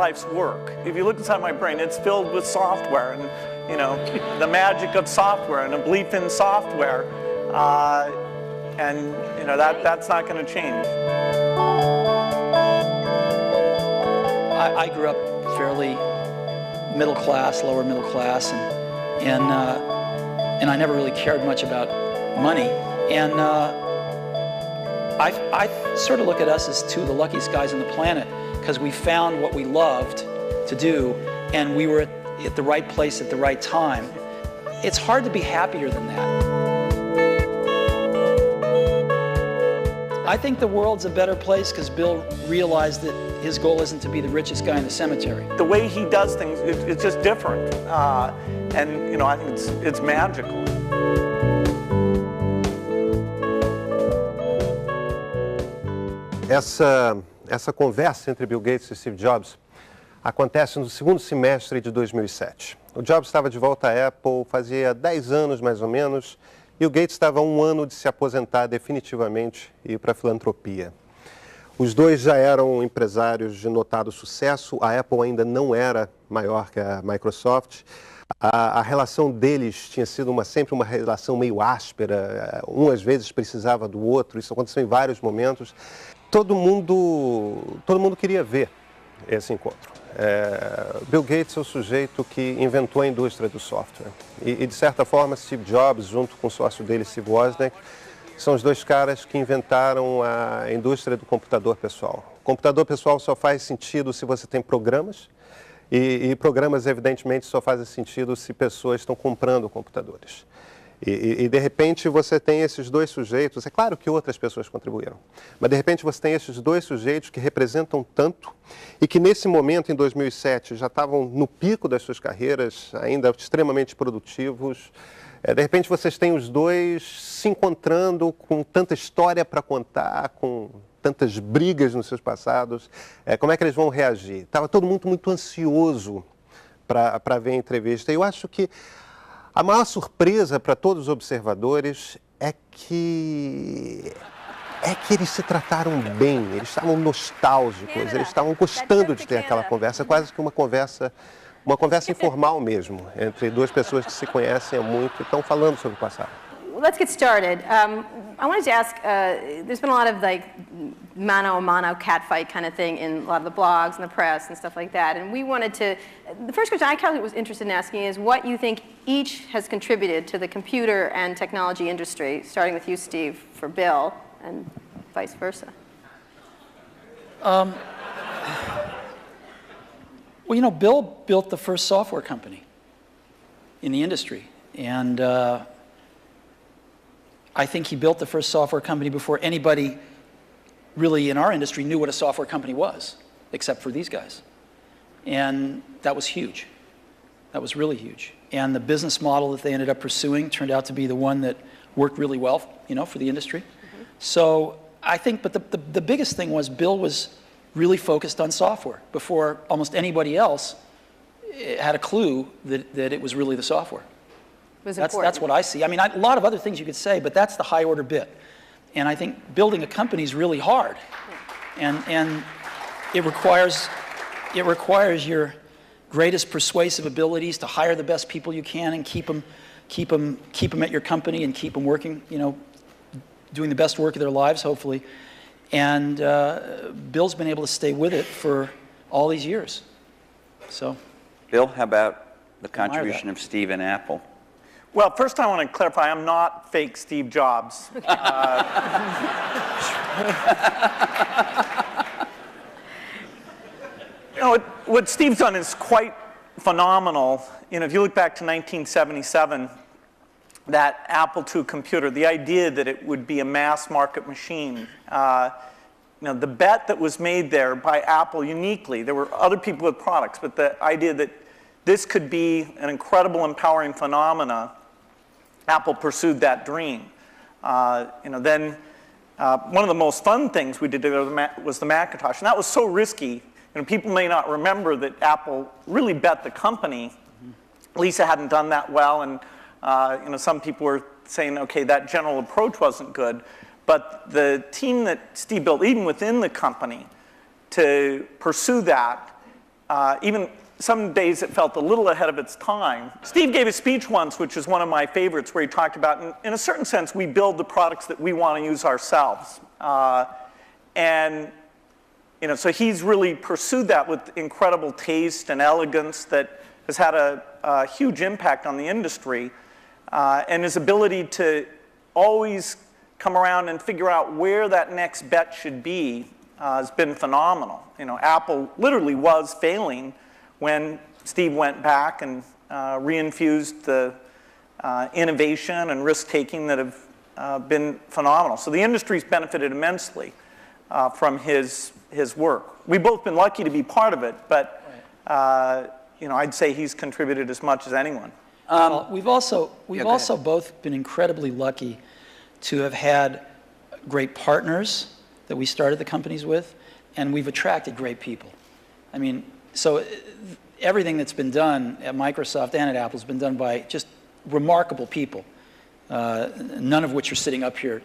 life's work. If you look inside my brain, it's filled with software and, you know, the magic of software and a belief in software. And, you know, that's not going to change. I grew up fairly middle class, lower middle class, and I never really cared much about money. And I sort of look at us as two of the luckiest guys on the planet because we found what we loved to do, and we were at the right place at the right time. It's hard to be happier than that. I think the world's a better place because Bill realized that his goal isn't to be the richest guy in the cemetery. The way he does things, it's just different. And, you know, I think it's magical. Essa conversa entre Bill Gates e Steve Jobs acontece no segundo semestre de 2007. O Jobs estava de volta à Apple, fazia 10 anos mais ou menos, e o Gates estava a 1 ano de se aposentar definitivamente e ir para a filantropia. Os dois já eram empresários de notado sucesso, a Apple ainda não era maior que a Microsoft. A relação deles tinha sido sempre uma relação meio áspera, um às vezes precisava do outro, isso aconteceu em vários momentos. Todo mundo queria ver esse encontro. Bill Gates é o sujeito que inventou a indústria do software. E de certa forma, Steve Jobs, junto com o sócio dele, Steve Wozniak, são os dois caras que inventaram a indústria do computador pessoal. O computador pessoal só faz sentido se você tem programas, e programas, evidentemente, só fazem sentido se pessoas estão comprando computadores. E de repente você tem esses dois sujeitos, é claro que outras pessoas contribuíram, mas de repente você tem esses dois sujeitos que representam tanto e que nesse momento, em 2007, já estavam no pico das suas carreiras, ainda extremamente produtivos. De repente vocês têm os dois se encontrando com tanta história para contar, com tantas brigas nos seus passados. Como é que eles vão reagir? Estava todo mundo muito ansioso para ver a entrevista. E eu acho que a maior surpresa para todos os observadores é que eles se trataram bem, eles estavam nostálgicos, eles estavam gostando de ter aquela conversa, quase que uma conversa informal mesmo, entre duas pessoas que se conhecem há muito e estão falando sobre o passado. Let's get started. I wanted to ask, there's been a lot of like mano a mano catfight kind of thing in a lot of the blogs and the press and stuff like that. And we wanted to, the first question I was interested in asking is what you think each has contributed to the computer and technology industry, starting with you, Steve, for Bill, and vice versa. Well, you know, Bill built the first software company in the industry. And I think he built the first software company before anybody really in our industry knew what a software company was, except for these guys. And that was huge. That was really huge. And the business model that they ended up pursuing turned out to be the one that worked really well, you know, for the industry. Mm-hmm. So I think, but the biggest thing was Bill was really focused on software before almost anybody else had a clue that it was really the software. That's what I see. I mean, a lot of other things you could say, but that's the high order bit. And I think building a company is really hard. And it requires your greatest persuasive abilities to hire the best people you can and keep them at your company and keep them working, you know, doing the best work of their lives, hopefully. And Bill's been able to stay with it for all these years. So, Bill, how about the contribution of Steve and Apple? Well, first I want to clarify, I'm not fake Steve Jobs. You know, what Steve's done is quite phenomenal. You know, if you look back to 1977, that Apple II computer, the idea that it would be a mass market machine, you know, the bet that was made there by Apple uniquely, there were other people with products, but the idea that this could be an incredible, empowering phenomena, Apple pursued that dream. You know, then one of the most fun things we did was the Macintosh, and that was so risky. You know, people may not remember that Apple really bet the company. Lisa hadn't done that well, and you know, some people were saying, okay, that general approach wasn't good. But the team that Steve built, even within the company, to pursue that even some days it felt a little ahead of its time. Steve gave a speech once, which is one of my favorites, where he talked about, in a certain sense, we build the products that we want to use ourselves. And so he's really pursued that with incredible taste and elegance that has had a huge impact on the industry. And his ability to always come around and figure out where that next bet should be has been phenomenal. Apple literally was failing when Steve went back and reinfused the innovation and risk-taking that have been phenomenal. So the industry's benefited immensely from his work. We've both been lucky to be part of it, but I'd say he's contributed as much as anyone. Well, we've also both been incredibly lucky to have had great partners that we started the companies with, and we've attracted great people. I mean, so everything that's been done at Microsoft and at Apple has been done by just remarkable people, none of which are sitting up here,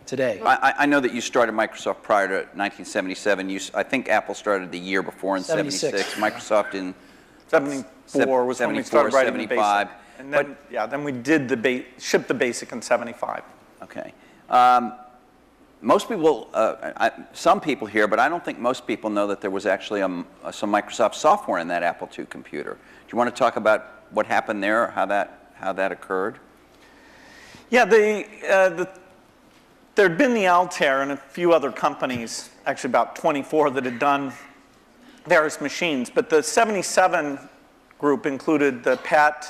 today. I know that you started Microsoft prior to 1977. I think Apple started the year before in 76. Microsoft in 74 was when we started writing the 75. basic. And then, then we did shipped the basic in 75. Okay. Most people, some people here, but I don't think most people know that there was actually some Microsoft software in that Apple II computer. Do you want to talk about what happened there, how that occurred? Yeah, there'd been the Altair and a few other companies, actually about 24 that had done various machines, but the 77 group included the PET,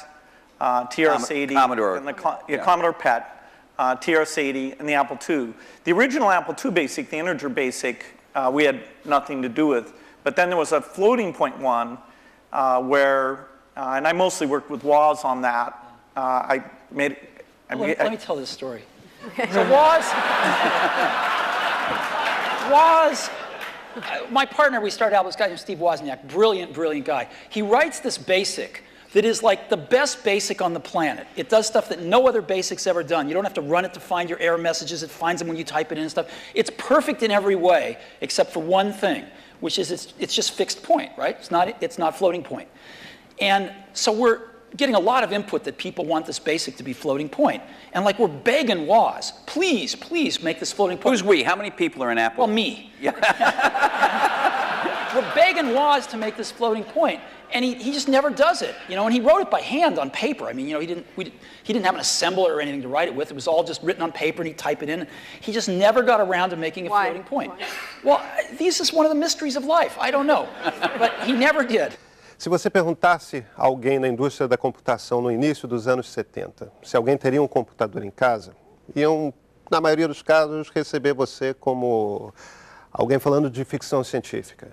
TRS-80, Commodore. and Commodore PET, TRS-80, and the Apple II. The original Apple II Basic, the integer Basic, we had nothing to do with. But then there was a floating point one where, and I mostly worked with Woz on that. Let me tell this story. So Woz, my partner, we started out with this guy named Steve Wozniak, brilliant, brilliant guy. He writes this basic that is like the best basic on the planet. It does stuff that no other basic's ever done. You don't have to run it to find your error messages. It finds them when you type it in and stuff. It's perfect in every way, except for one thing, which is it's just fixed point, right? It's not floating point. And so we're getting a lot of input that people want this basic to be floating point. And like we're begging Woz, please, please make this floating point. Who's we? How many people are in Apple? Well, me. Yeah. We're begging Woz to make this floating point. And he just never does it, and he wrote it by hand on paper. I mean, he didn't have an assembler or anything to write it with. It was all just written on paper, and he'd type it in. He just never got around to making a floating point. Why? Well, this is one of the mysteries of life. I don't know, but he never did. Se você perguntasse a alguém na indústria da computação no início dos anos 70 se alguém teria um computador em casa, iam, na maioria dos casos, receber você como alguém falando de ficção científica.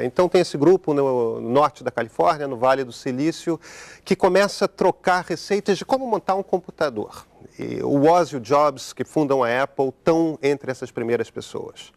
Então tem esse grupo no norte da Califórnia, no Vale do Silício, que começa a trocar receitas de como montar um computador. E o Woz e o Jobs, que fundam a Apple, estão entre essas primeiras pessoas.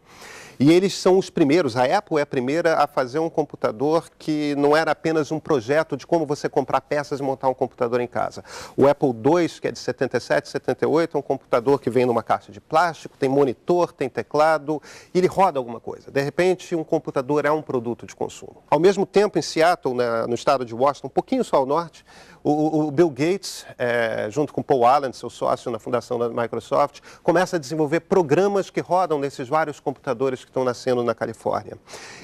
E eles são os primeiros, a Apple é a primeira a fazer um computador que não era apenas um projeto de como você comprar peças e montar um computador em casa. O Apple II, que é de 77, 78, é um computador que vem numa caixa de plástico, tem monitor, tem teclado, e ele roda alguma coisa. De repente, um computador é um produto de consumo. Ao mesmo tempo, em Seattle, no estado de Washington, um pouquinho só ao norte, o Bill Gates, junto com Paul Allen, seu sócio na fundação da Microsoft, começa a desenvolver programas que rodam nesses vários computadores que estão nascendo na Califórnia.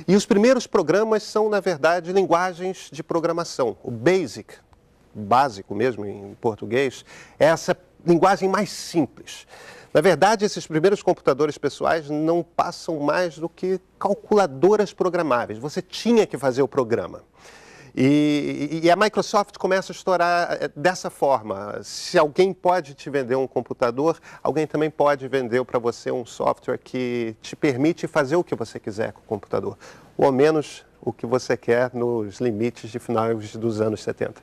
E os primeiros programas são, na verdade, linguagens de programação. O BASIC, básico mesmo em português, é essa linguagem mais simples. Na verdade, esses primeiros computadores pessoais não passam mais do que calculadoras programáveis. Você tinha que fazer o programa. E a Microsoft começa a estourar dessa forma. Se alguém pode te vender um computador, alguém também pode vender para você um software que te permite fazer o que você quiser com o computador. Ou ao menos o que você quer nos limites de finais dos anos 70.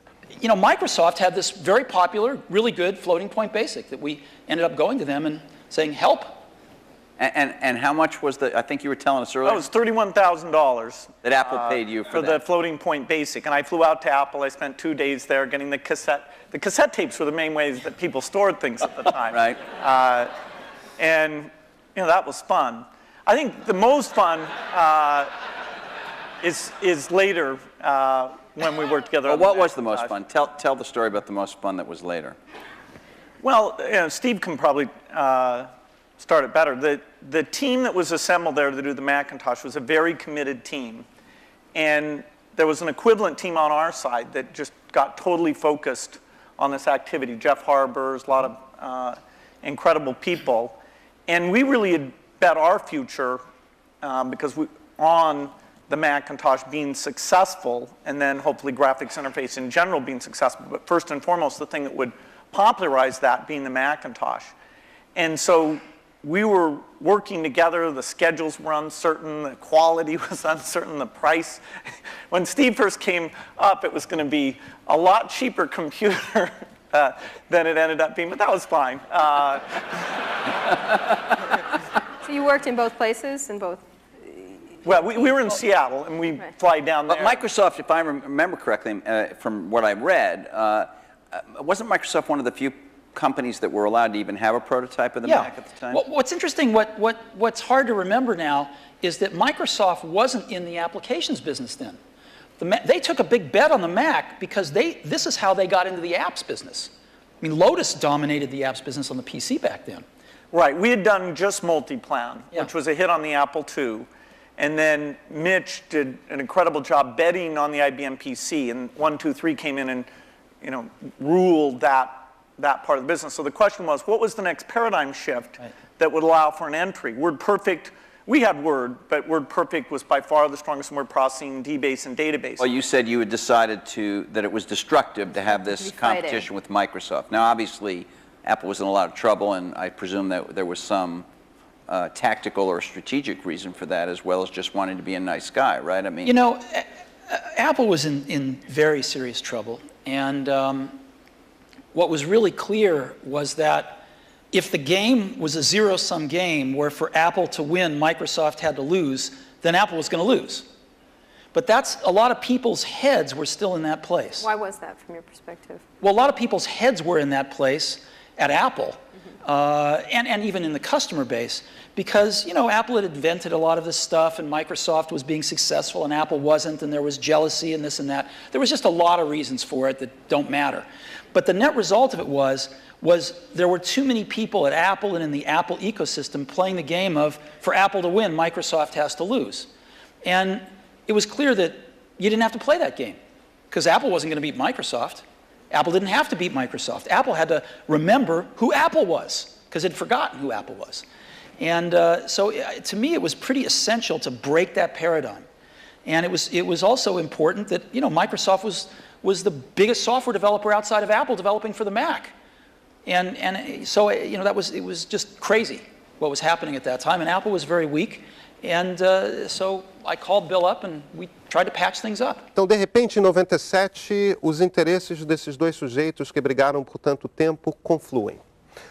Microsoft had this very popular, really good floating point basic that we ended up going to them and saying, help. And how much was I think you were telling us earlier? That was $31,000. That Apple paid you for that. the floating point basic. And I flew out to Apple. I spent 2 days there getting the cassette. The cassette tapes were the main ways that people stored things at the time. Right. And, that was fun. I think the most fun is later when we worked together. Well, on the what was the Macintosh. most fun? Tell the story about the most fun that was later. Well, you know, Steve can probably start it better. The team that was assembled there to do the Macintosh was a very committed team. And there was an equivalent team on our side that just got totally focused on this activity. Jeff Harbers, a lot of incredible people. And we really had bet our future because on the Macintosh being successful, and then hopefully graphics interface in general being successful. But first and foremost, the thing that would popularize that being the Macintosh. And so we were working together, the schedules were uncertain, the quality was uncertain, the price. When Steve first came up, it was going to be a lot cheaper computer than it ended up being, but that was fine. So you worked in both places, in both? Well, we were in Seattle, and we fly down there. But Microsoft, if I remember correctly, from what I read, wasn't Microsoft one of the few companies that were allowed to even have a prototype of the Mac at the time? Well, what's interesting, what's hard to remember now is that Microsoft wasn't in the applications business then. They took a big bet on the Mac because this is how they got into the apps business. I mean, Lotus dominated the apps business on the PC back then. Right, we had done just Multiplan, which was a hit on the Apple II. And then Mitch did an incredible job betting on the IBM PC, and 123 came in and, you know, ruled that part of the business. So the question was, what was the next paradigm shift that would allow for an entry? WordPerfect, we had Word, but WordPerfect was by far the strongest in word processing, DBase, and database. Well, you said you had decided that it was destructive to have this competition with Microsoft. Now, obviously, Apple was in a lot of trouble, and I presume that there was some tactical or strategic reason for that, as well as just wanting to be a nice guy, right? I mean, you know, Apple was in very serious trouble, and what was really clear was that if the game was a zero-sum game where for Apple to win, Microsoft had to lose, then Apple was going to lose. But that's, a lot of people's heads were still in that place. Why was that from your perspective? Well, a lot of people's heads were in that place at Apple, and even in the customer base, because, you know, Apple had invented a lot of this stuff, and Microsoft was being successful, and Apple wasn't, and there was jealousy and this and that. There was just a lot of reasons for it that don't matter. But the net result of it was there were too many people at Apple and in the Apple ecosystem playing the game of, for Apple to win, Microsoft has to lose. And it was clear that you didn't have to play that game, because Apple wasn't going to beat Microsoft. Apple didn't have to beat Microsoft. Apple had to remember who Apple was, because it had forgotten who Apple was. And so to me, it was pretty essential to break that paradigm. And it was also important that, you know, Microsoft was the biggest software developer outside of Apple developing for the Mac. And so, you know, it was just crazy what was happening at that time. And Apple was very weak. And so I called Bill up and we tried to patch things up. Então, de repente, em 97, os interesses desses dois sujeitos que brigaram por tanto tempo confluem.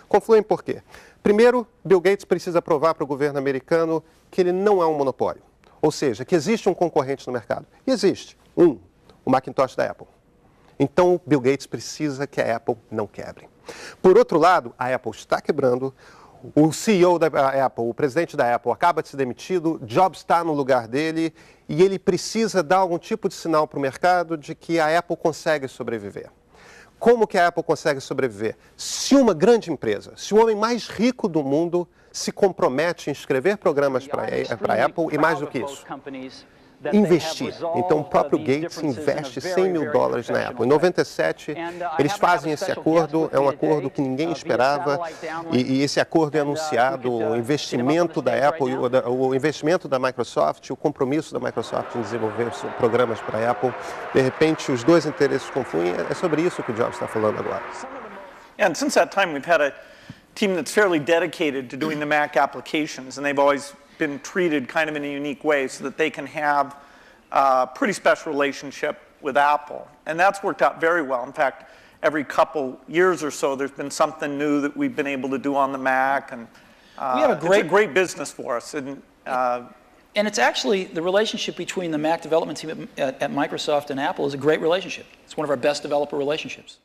Confluem por quê? Primeiro, Bill Gates precisa provar para o governo americano que ele não é um monopólio. Ou seja, que existe um concorrente no mercado. E existe. O Macintosh da Apple. Então, Bill Gates precisa que a Apple não quebre. Por outro lado, a Apple está quebrando. O CEO da Apple, o presidente da Apple, acaba de ser demitido, Jobs está no lugar dele e ele precisa dar algum tipo de sinal para o mercado de que a Apple consegue sobreviver. Como que a Apple consegue sobreviver? Se uma grande empresa, se o homem mais rico do mundo se compromete em escrever programas para a Apple e mais do que isso, investir. Então, o próprio Gates investe $100 mil na Apple. Em 97, eles fazem esse acordo, é um acordo que ninguém esperava, e esse acordo é anunciado, o investimento da Apple, o investimento da Microsoft, o compromisso da Microsoft em desenvolver programas para a Apple. De repente, os dois interesses confluem. É sobre isso que o Jobs está falando agora. And since that time, we've had a team that's fairly dedicated to doing the Mac applications, and they've always been treated kind of in a unique way so that they can have a pretty special relationship with Apple. And that's worked out very well. In fact, every couple years or so, there's been something new that we've been able to do on the Mac. And we have it's a great business for us. And it's actually, the relationship between the Mac development team at Microsoft and Apple is a great relationship. It's one of our best developer relationships.